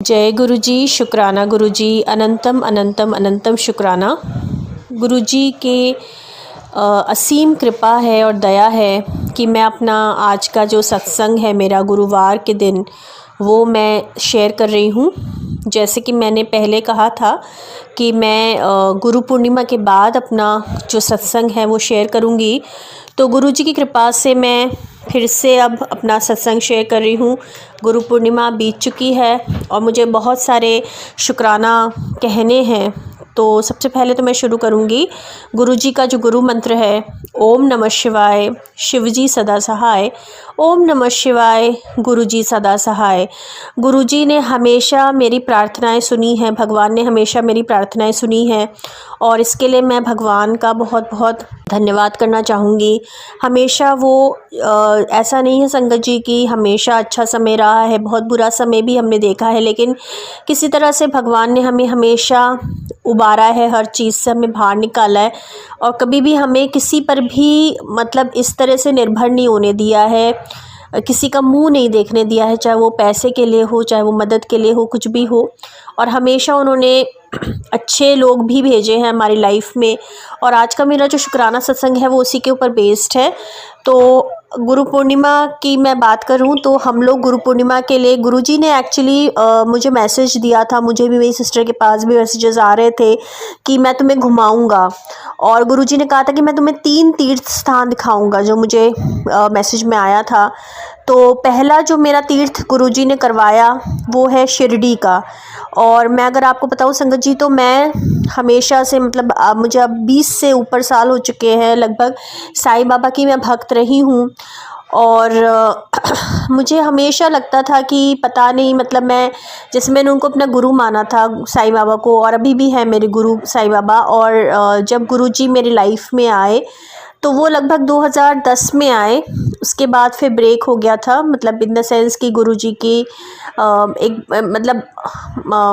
जय गुरुजी। शुक्राना गुरुजी, अनंतम अनंतम अनंतम शुक्राना। गुरुजी के असीम कृपा है और दया है कि मैं अपना आज का जो सत्संग है मेरा गुरुवार के दिन वो मैं शेयर कर रही हूँ। जैसे कि मैंने पहले कहा था कि मैं गुरु पूर्णिमा के बाद अपना जो सत्संग है वो शेयर करूँगी, तो गुरुजी की कृपा से मैं फिर से अब अपना सत्संग शेयर कर रही हूँ। गुरु पूर्णिमा बीत चुकी है और मुझे बहुत सारे शुक्राना कहने हैं। तो सबसे पहले तो मैं शुरू करूँगी गुरुजी का जो गुरु मंत्र है, ओम नमः शिवाय, शिवजी सदा सहाय। ओम नमः शिवाय, गुरुजी सदा सहाय। गुरुजी ने हमेशा मेरी प्रार्थनाएं सुनी हैं, भगवान ने हमेशा मेरी प्रार्थनाएं सुनी हैं और इसके लिए मैं भगवान का बहुत बहुत धन्यवाद करना चाहूँगी। हमेशा वो ऐसा नहीं है संगत जी कि हमेशा अच्छा समय रहा है, बहुत बुरा समय भी हमने देखा है, लेकिन किसी तरह से भगवान ने हमें हमेशा उबारा है, हर चीज़ से हमें बाहर निकाला है और कभी भी हमें किसी पर भी मतलब इस तरह से निर्भर नहीं होने दिया है, किसी का मुंह नहीं देखने दिया है, चाहे वो पैसे के लिए हो, चाहे वो मदद के लिए हो, कुछ भी हो। और हमेशा उन्होंने अच्छे लोग भी भेजे हैं हमारी लाइफ में। और आज का मेरा जो शुक्राना सत्संग है वो उसी के ऊपर बेस्ड है। तो गुरु पूर्णिमा की मैं बात करूं तो हम लोग गुरु पूर्णिमा के लिए गुरुजी ने एक्चुअली मुझे मैसेज दिया था, मुझे भी मेरी सिस्टर के पास भी मैसेजेस आ रहे थे कि मैं तुम्हें घुमाऊंगा। और गुरुजी ने कहा था कि मैं तुम्हें 3 तीर्थ स्थान दिखाऊंगा, जो मुझे मैसेज में आया था। तो पहला जो मेरा तीर्थ गुरुजी ने करवाया वो है शिरडी का। और मैं अगर आपको बताऊं संगत जी, तो मैं हमेशा से मतलब मुझे अब 20 से ऊपर साल हो चुके हैं लगभग, साईं बाबा की मैं भक्त रही हूँ। और मुझे हमेशा लगता था कि पता नहीं मतलब मैं जैसे मैंने उनको अपना गुरु माना था साईं बाबा को, और अभी भी है मेरे गुरु साईं बाबा। और जब गुरुजी मेरी लाइफ में आए तो वो लगभग 2010 में आए, उसके बाद फिर ब्रेक हो गया था, मतलब इन द सेंस कि गुरुजी की एक मतलब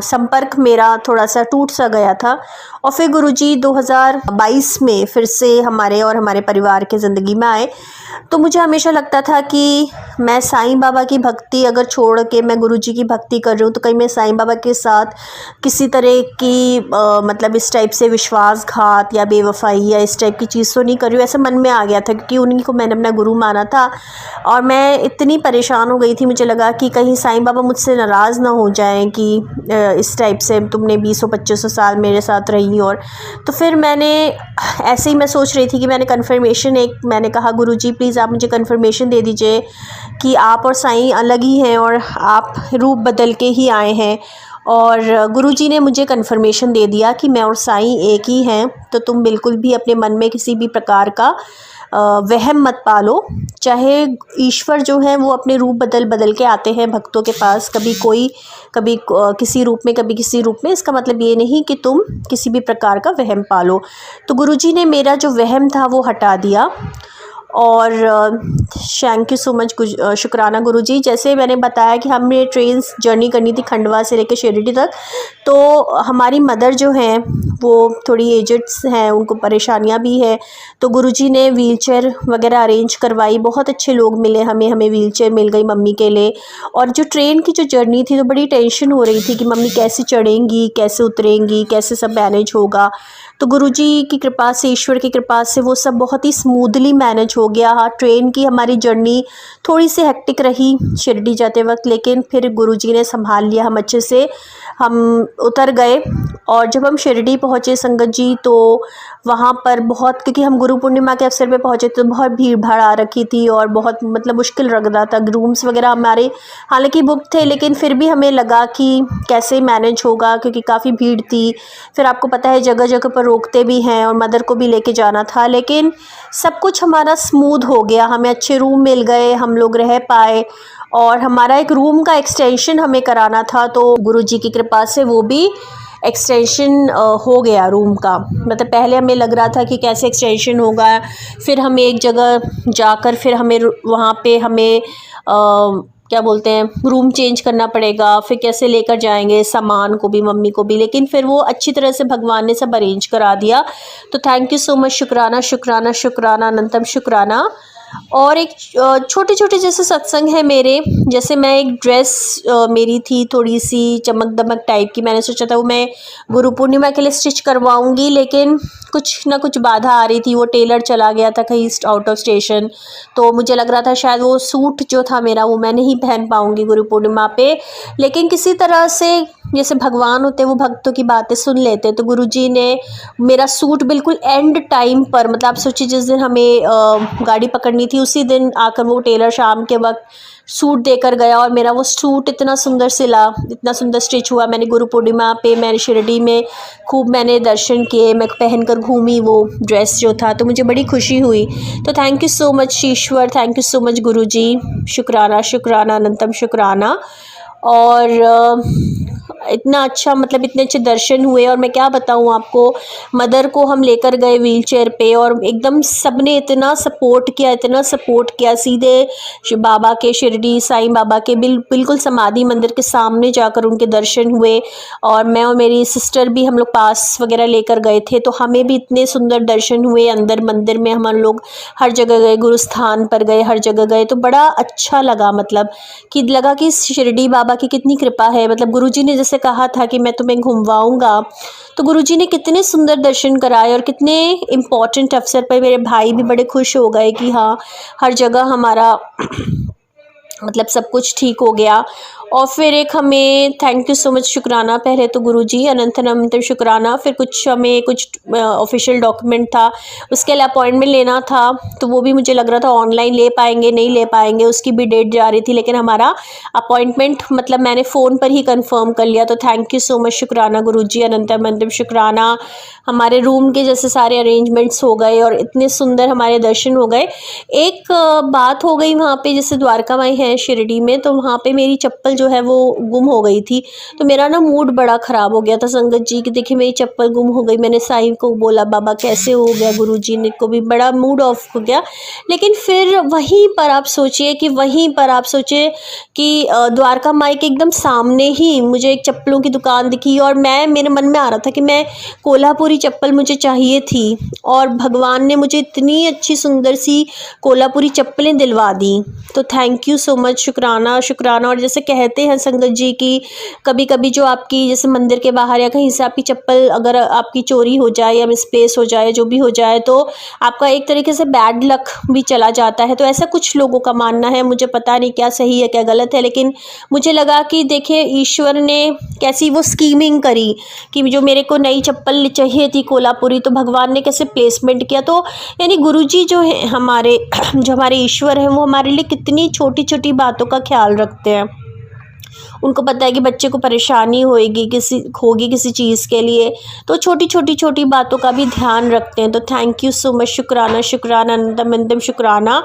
संपर्क मेरा थोड़ा सा टूट सा गया था। और फिर गुरुजी 2022 में फिर से हमारे और हमारे परिवार के ज़िंदगी में आए। तो मुझे हमेशा लगता था कि मैं साईं बाबा की भक्ति अगर छोड़ के मैं गुरुजी की भक्ति कर रही हूँ तो कहीं मैं साईं बाबा के साथ किसी तरह की मतलब इस टाइप से विश्वासघात या बेवफाई या इस टाइप की चीज़ तो नहीं कर रही हूँ, ऐसा मन में आ गया था क्योंकि उन्हीं को मैंने अपना गुरु माना था। और मैं इतनी परेशान हो गई थी, मुझे लगा कि कहीं साईं बाबा मुझसे नाराज़ ना हो जाएं कि इस टाइप से तुमने 20-25 साल मेरे साथ रही। और तो फिर मैंने ऐसे ही मैं सोच रही थी कि मैंने कन्फर्मेशन मैंने कहा गुरुजी प्लीज़ आप मुझे कन्फर्मेशन दे दीजिए कि आप और साईं अलग ही हैं और आप रूप बदल के ही आए हैं। और गुरुजी ने मुझे कन्फर्मेशन दे दिया कि मैं और साईं एक ही हैं। तो तुम बिल्कुल भी अपने मन में किसी भी प्रकार का वहम मत पालो। चाहे ईश्वर जो है वो अपने रूप बदल बदल के आते हैं भक्तों के पास, कभी किसी रूप में, कभी किसी रूप में, इसका मतलब ये नहीं कि तुम किसी भी प्रकार का वहम पालो। तो गुरुजी ने मेरा जो वहम था वो हटा दिया। और थैंक यू सो मच शुक्राना गुरुजी। जैसे मैंने बताया कि हमने ट्रेन जर्नी करनी थी खंडवा से लेकर शिरडी तक, तो हमारी मदर जो हैं वो थोड़ी एजड्स हैं, उनको परेशानियां भी है। तो गुरुजी ने व्हीलचेयर वगैरह अरेंज करवाई, बहुत अच्छे लोग मिले हमें व्हीलचेयर मिल गई मम्मी के लिए। और जो ट्रेन की जो जर्नी थी तो बड़ी टेंशन हो रही थी कि मम्मी कैसे चढ़ेंगी, कैसे उतरेंगी, कैसे सब मैनेज होगा। तो गुरुजी की कृपा से, ईश्वर की कृपा से वो सब बहुत ही स्मूथली मैनेज हो गया। हाँ, ट्रेन की हमारी जर्नी थोड़ी सी हेक्टिक रही शिरडी जाते वक्त, लेकिन फिर गुरुजी ने संभाल लिया, हम अच्छे से हम उतर गए। और जब हम शिरडी पहुँचे संगत जी, तो वहाँ पर बहुत, क्योंकि हम गुरु पूर्णिमा के अवसर पे पहुँचे तो बहुत भीड़ भाड़ आ रखी थी और बहुत मतलब मुश्किल लग रहा था। रूम्स वगैरह हमारे हालांकि बुक थे, लेकिन फिर भी हमें लगा कि कैसे मैनेज होगा क्योंकि काफ़ी भीड़ थी। फिर आपको पता है जगह जगह पर रोकते भी हैं और मदर को भी लेके जाना था, लेकिन सब कुछ हमारा स्मूथ हो गया, हमें अच्छे रूम मिल गए, हम लोग रह पाए। और हमारा एक रूम का एक्सटेंशन हमें कराना था, तो गुरुजी की कृपा से वो भी एक्सटेंशन हो गया रूम का। मतलब पहले हमें लग रहा था कि कैसे एक्सटेंशन होगा, फिर हमें एक जगह जाकर फिर हमें वहाँ पे हमें क्या बोलते हैं रूम चेंज करना पड़ेगा, फिर कैसे लेकर जाएंगे सामान को भी, मम्मी को भी, लेकिन फिर वो अच्छी तरह से भगवान ने सब अरेंज करा दिया। तो थैंक यू सो मच, शुक्राना शुक्राना शुक्राना अनंतम शुक्राना। और एक छोटे छोटे जैसे सत्संग है मेरे, जैसे मैं एक ड्रेस मेरी थी थोड़ी सी चमक दमक टाइप की, मैंने सोचा था वो मैं गुरु पूर्णिमा के लिए स्टिच करवाऊंगी, लेकिन कुछ ना कुछ बाधा आ रही थी। वो टेलर चला गया था कहीं आउट ऑफ स्टेशन, तो मुझे लग रहा था शायद वो सूट जो था मेरा वो मैं नहीं पहन पाऊंगी गुरु पूर्णिमा पे। लेकिन किसी तरह से, जैसे भगवान होते हैं वो भक्तों की बातें सुन लेते, तो गुरुजी ने मेरा सूट बिल्कुल एंड टाइम पर, मतलब आप सोचिए जिस दिन हमें गाड़ी पकड़नी थी उसी दिन आकर वो टेलर शाम के वक्त सूट देकर गया, और मेरा वो सूट इतना सुंदर सिला, इतना सुंदर स्टिच हुआ। मैंने गुरु पूर्णिमा पे मैंने शिरडी में खूब मैंने दर्शन किए, मैं पहन कर घूमी वो ड्रेस जो था, तो मुझे बड़ी खुशी हुई। तो थैंक यू सो मच ईश्वर, thank you so much Guruji, शुक्राना शुक्राना अनंतम शुक्राना। और इतना अच्छा, मतलब इतने अच्छे दर्शन हुए, और मैं क्या बताऊँ आपको, मदर को हम लेकर गए व्हीलचेयर पे और एकदम सबने इतना सपोर्ट किया, इतना सपोर्ट किया। सीधे बाबा के, शिरडी साईं बाबा के बिल्कुल समाधि मंदिर के सामने जाकर उनके दर्शन हुए, और मैं और मेरी सिस्टर भी हम लोग पास वगैरह लेकर गए थे, तो हमें भी इतने सुंदर दर्शन हुए। अंदर मंदिर में हम लोग हर जगह गए, गुरुस्थान पर गए, हर जगह गए, तो बड़ा अच्छा लगा। मतलब कि लगा कि शिरडी बाबा की कितनी कृपा है। मतलब गुरुजी ने जैसे कहा था कि मैं तुम्हें घुमवाऊंगा, तो गुरुजी ने कितने सुंदर दर्शन कराए, और कितने इम्पोर्टेंट अवसर पर मेरे भाई भी बड़े खुश हो गए कि हाँ हर जगह हमारा मतलब सब कुछ ठीक हो गया। और फिर एक हमें थैंक यू सो मच शुक्राना, पहले तो गुरुजी अनंत अनंत शुक्राना। फिर कुछ हमें कुछ ऑफिशियल डॉक्यूमेंट था, उसके लिए अपॉइंटमेंट लेना था, तो वो भी मुझे लग रहा था ऑनलाइन ले पाएंगे नहीं ले पाएंगे, उसकी भी डेट जा रही थी, लेकिन हमारा अपॉइंटमेंट मतलब मैंने फ़ोन पर ही कंफर्म कर लिया। तो थैंक यू सो मच शुक्राना गुरुजी अनंत अनंत शुक्राना। हमारे रूम के जैसे सारे अरेंजमेंट्स हो गए और इतने सुंदर हमारे दर्शन हो गए। एक बात हो गई वहाँ पे, जैसे द्वारका माई है शिरडी में, तो वहाँ पे मेरी चप्पल जो है वो गुम हो गई थी, तो मेरा ना मूड बड़ा ख़राब हो गया था संगत जी कि देखिए मेरी चप्पल गुम हो गई। मैंने साईं को बोला बाबा कैसे हो गया, गुरुजी ने को भी बड़ा मूड ऑफ हो गया। लेकिन फिर वहीं पर आप सोचिए कि द्वारका माई के एकदम सामने ही मुझे एक चप्पलों की दुकान दिखी, और मेरे मन में आ रहा था कि मैं कोल्हापुरी चप्पल मुझे चाहिए थी, और भगवान ने मुझे इतनी अच्छी सुंदर सी कोल्हापुरी चप्पलें दिलवा दी। तो थैंक यू सो मच शुक्राना शुक्राना। और जैसे कहते हैं संगत जी की कभी कभी जो आपकी जैसे मंदिर के बाहर या कहीं से आपकी चप्पल अगर आपकी चोरी हो जाए या मिसप्लेस हो जाए, जो भी हो जाए, तो आपका एक तरीके से बैड लक भी चला जाता है। तो ऐसा कुछ लोगों का मानना है, मुझे पता नहीं क्या सही है क्या गलत है, लेकिन मुझे लगा कि देखिए ईश्वर ने कैसी वो स्कीमिंग करी कि जो मेरे को नई चप्पल चाहिए थी कोल्हापुरी, तो भगवान ने कैसे प्लेसमेंट किया। तो यानी गुरुजी जो है हमारे जो हमारे ईश्वर हैं वो हमारे लिए कितनी छोटी छोटी बातों का ख्याल रखते हैं। उनको पता है कि बच्चे को परेशानी होगी किसी चीज़ के लिए, तो छोटी बातों का भी ध्यान रखते हैं। तो थैंक यू सो मच शुक्राना शुक्राना अनंतम शुक्राना।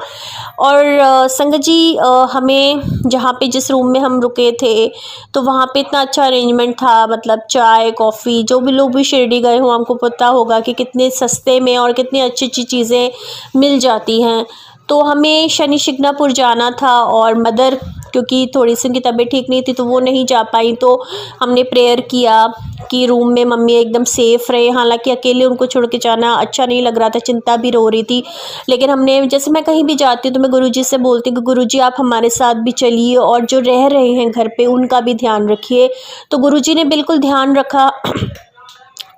और संगत जी हमें जहाँ पे जिस रूम में हम रुके थे, तो वहाँ पे इतना अच्छा अरेंजमेंट था, मतलब चाय कॉफ़ी, जो भी लोग भी शिरडी गए हों हमको पता होगा कि कितने सस्ते में और कितनी अच्छी अच्छी चीज़ें मिल जाती हैं। तो हमें शनि शिंगणापुर जाना था, और मदर क्योंकि थोड़ी सी उनकी तबीयत ठीक नहीं थी तो वो नहीं जा पाई, तो हमने प्रेयर किया कि रूम में मम्मी एकदम सेफ़ रहे। हालांकि अकेले उनको छोड़ के जाना अच्छा नहीं लग रहा था, चिंता भी हो रही थी, लेकिन हमने, जैसे मैं कहीं भी जाती हूँ तो मैं गुरुजी से बोलती हूँ कि गुरुजी आप हमारे साथ भी चलिए, और जो रह रहे हैं घर पे उनका भी ध्यान रखिए। तो गुरुजी ने बिल्कुल ध्यान रखा,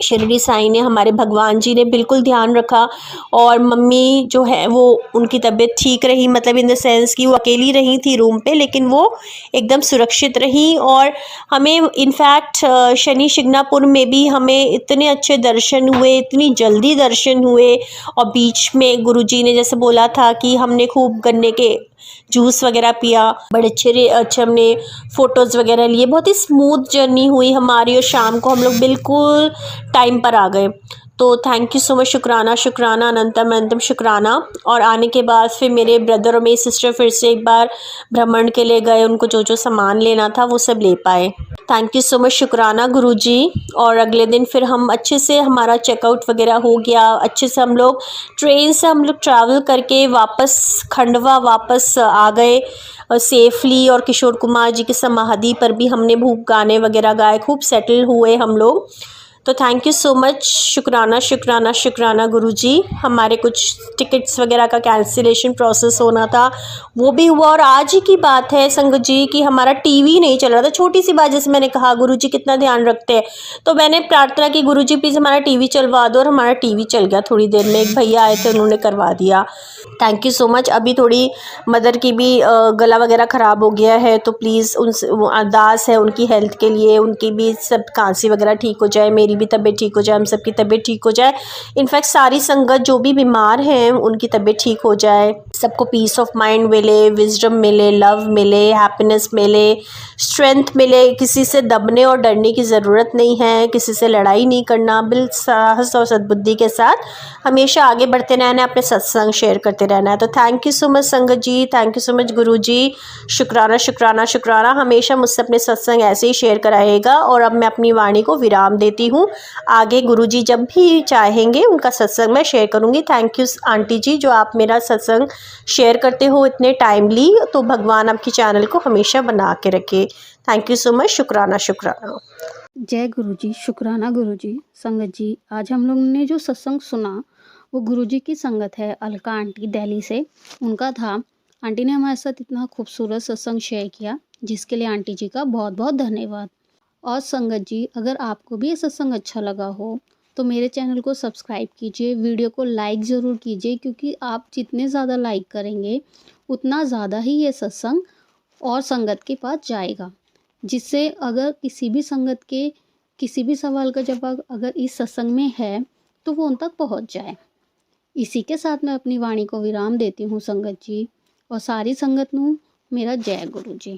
शिरडी साईं ने, हमारे भगवान जी ने बिल्कुल ध्यान रखा, और मम्मी जो है वो उनकी तबीयत ठीक रही, मतलब इन द सेंस कि वो अकेली रही थी रूम पे, लेकिन वो एकदम सुरक्षित रही। और हमें इनफैक्ट शनि शिंगणापुर में भी हमें इतने अच्छे दर्शन हुए, इतनी जल्दी दर्शन हुए, और बीच में गुरुजी ने जैसे बोला था कि हमने खूब गन्ने के जूस वगैरह पिया, बड़े अच्छे हमने फ़ोटोज़ वगैरह लिए, बहुत ही स्मूथ जर्नी हुई हमारी, और शाम को हम लोग बिल्कुल टाइम पर आ गए। तो थैंक यू सो मच शुक्राना शुक्राना अनंतम शुक्राना। और आने के बाद फिर मेरे ब्रदर और मेरी सिस्टर फिर से एक बार भ्रमण के लिए गए, उनको जो जो सामान लेना था वो सब ले पाए। थैंक यू सो मच शुक्राना गुरुजी। और अगले दिन फिर हम अच्छे से, हमारा चेकआउट वगैरह हो गया अच्छे से, हम लोग ट्रेन से हम लोग ट्रैवल करके वापस खंडवा वापस आ गए सेफली। और किशोर कुमार जी की समाधि पर भी हमने खूब गाने वगैरह गाए, खूब सेटल हुए हम लोग। तो थैंक यू सो मच, शुक्राना शुक्राना शुक्राना गुरुजी। हमारे कुछ टिकट्स वगैरह का कैंसिलेशन प्रोसेस होना था, वो भी हुआ। और आज ही की बात है संगत जी कि हमारा टीवी नहीं चल रहा था। छोटी सी बात, जैसे मैंने कहा गुरुजी कितना ध्यान रखते हैं, तो मैंने प्रार्थना की गुरुजी प्लीज़ हमारा टीवी चलवा दो, और हमारा टीवी चल गया थोड़ी देर में। एक भैया आए थे, उन्होंने करवा दिया। Thank you so much. अभी थोड़ी मदर की भी गला वगैरह ख़राब हो गया है, तो प्लीज़ उनसे वो अरदास है उनकी हेल्थ के लिए, उनकी भी सब खांसी वगैरह ठीक हो जाए, मेरी भी तबीयत ठीक हो जाए, हम सबकी तबीयत ठीक हो जाए। इनफैक्ट सारी संगत जो भी बीमार हैं उनकी तबीयत ठीक हो जाए, सबको पीस ऑफ माइंड मिले, विजडम मिले, लव मिले, हैप्पीनेस मिले, स्ट्रेंथ मिले। किसी से दबने और डरने की ज़रूरत नहीं है, किसी से लड़ाई नहीं करना, बिल साहस और सद्बुद्धि के साथ हमेशा आगे बढ़ते रहना है, अपने सत्संग शेयर करते रहना है। तो थैंक यू सो मच संगत जी, थैंक यू सो मच गुरु जी। शुक्राना शुक्राना शुक्राना, हमेशा मुझसे अपने सत्संग ऐसे ही शेयर कराइएगा। और अब मैं अपनी वाणी को विराम देती हूँ। आगे गुरु जी जब भी चाहेंगे उनका सत्संग मैं शेयर करूँगी। थैंक यू आंटी जी, जो आप मेरा सत्संग शेयर करते हो इतने टाइमली। तो भगवान आपके चैनल को हमेशा बना के रखे। थैंक यू सो मच, शुक्राना शुक्राना। जय गुरुजी, शुक्राना गुरुजी। संगत जी, आज हम लोग ने जो सत्संग सुना वो गुरुजी की संगत है, अलका आंटी दिल्ली से, उनका था। आंटी ने हमारे साथ इतना खूबसूरत सत्संग शेयर किया, जिसके लिए आंटी जी का बहुत बहुत धन्यवाद। और संगत जी, अगर आपको भी ये सत्संग अच्छा लगा हो तो मेरे चैनल को सब्सक्राइब कीजिए, वीडियो को लाइक ज़रूर कीजिए, क्योंकि आप जितने ज़्यादा लाइक करेंगे उतना ज़्यादा ही ये सत्संग और संगत के पास जाएगा, जिससे अगर किसी भी संगत के किसी भी सवाल का जवाब अगर इस सत्संग में है तो वो उन तक पहुंच जाए। इसी के साथ मैं अपनी वाणी को विराम देती हूँ संगत जी, और सारी संगत नू मेरा जय गुरु जी।